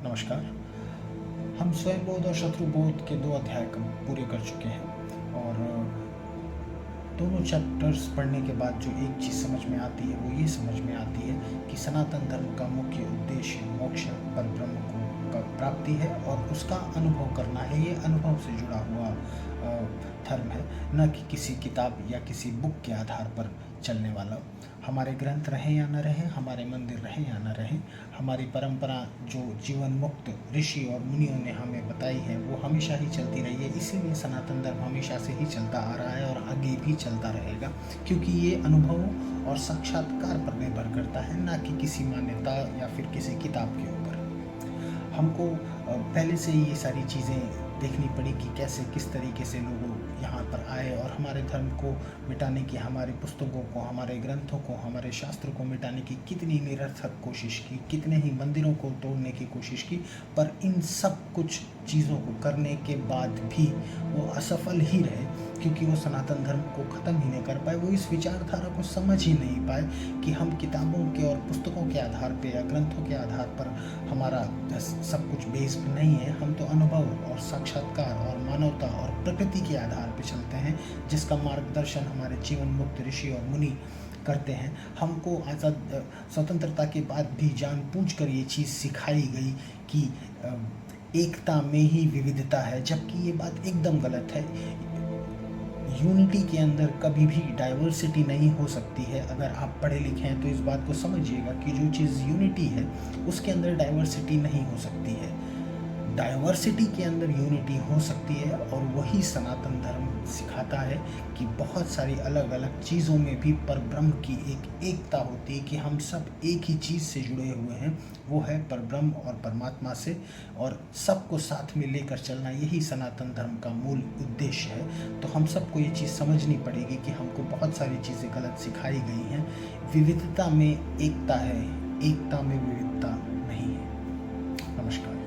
नमस्कार। हम स्वयंबोध और शत्रुबोध के 2 अध्याय पूरे कर चुके हैं और दोनों चैप्टर्स पढ़ने के बाद जो एक चीज़ समझ में आती है वो ये समझ में आती है कि सनातन धर्म का मुख्य उद्देश्य मोक्ष पर ब्रह्म को का प्राप्ति है और उसका अनुभव करना है। ये अनुभव से जुड़ा हुआ धर्म है, न कि किसी किताब या किसी बुक के आधार पर चलने वाला। हमारे ग्रंथ रहें या न रहें, हमारे मंदिर रहें या न रहें, हमारी परंपरा जो जीवन मुक्त ऋषि और मुनियों ने हमें बताई है वो हमेशा ही चलती रही है। इसीलिए सनातन धर्म हमेशा से ही चलता आ रहा है और आगे भी चलता रहेगा, क्योंकि ये अनुभवों और साक्षात्कार पर निर्भर करता है, ना कि किसी मान्यता या फिर किसी किताब के ऊपर। हमको पहले से ये सारी चीज़ें देखनी पड़ी कि कैसे किस तरीके से लोग यहाँ पर आए और हमारे धर्म को मिटाने की, हमारे पुस्तकों को, हमारे ग्रंथों को, हमारे शास्त्र को मिटाने की कितनी निरर्थक कोशिश की, कितने ही मंदिरों को तोड़ने की कोशिश की, पर इन सब कुछ चीज़ों को करने के बाद भी वो असफल ही रहे, क्योंकि वो सनातन धर्म को ख़त्म ही नहीं कर पाए। वो इस विचारधारा को समझ ही नहीं पाए कि हम किताबों के और पुस्तकों के आधार पर या ग्रंथों के आधार पर हमारा सब कुछ बेस्ड नहीं है। हम तो अनुभव और साक्षात्कार और मानवता और प्रकृति के आधार पर चलते हैं, जिसका मार्गदर्शन हमारे जीवन मुक्त ऋषि और मुनि करते हैं। हमको आज़ाद स्वतंत्रता के बाद भी जानबूझकर ये चीज़ सिखाई गई कि एकता में ही विविधता है, जबकि ये बात एकदम गलत है। यूनिटी के अंदर कभी भी डाइवर्सिटी नहीं हो सकती है। अगर आप पढ़े लिखे हैं तो इस बात को समझिएगा कि जो चीज़ यूनिटी है उसके अंदर डाइवर्सिटी नहीं हो सकती है। डाइवर्सिटी के अंदर यूनिटी हो सकती है, और वही सनातन धर्म सिखाता है कि बहुत सारी अलग अलग चीज़ों में भी परब्रह्म की एक एकता होती है, कि हम सब एक ही चीज़ से जुड़े हुए हैं, वो है परब्रह्म और परमात्मा से, और सबको साथ में लेकर चलना यही सनातन धर्म का मूल उद्देश्य है। तो हम सबको ये चीज़ समझनी पड़ेगी कि हमको बहुत सारी चीज़ें गलत सिखाई गई हैं। विविधता में एकता है, एकता में विविधता नहीं है। नमस्कार।